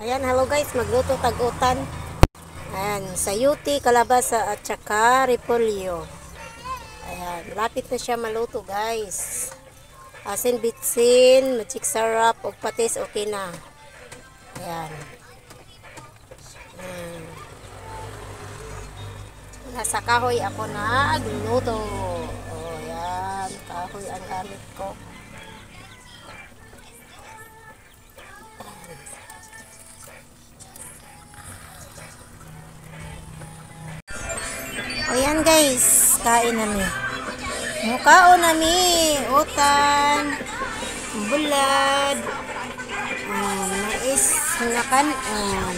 Ayan, hello guys, magluto tag-utan. Ayan, sayuti, kalabasa at saka repolyo. Ayan, lapit na siya maluto guys. Asin bitsin, magic sarap, o patis, okay na. Ayan. Nasa kahoy ako nagluto. O, ayan, kahoy ang gamit ko. O yan guys, kain nami. Mukhaon nami, utan, bulad, mais, nga kanon.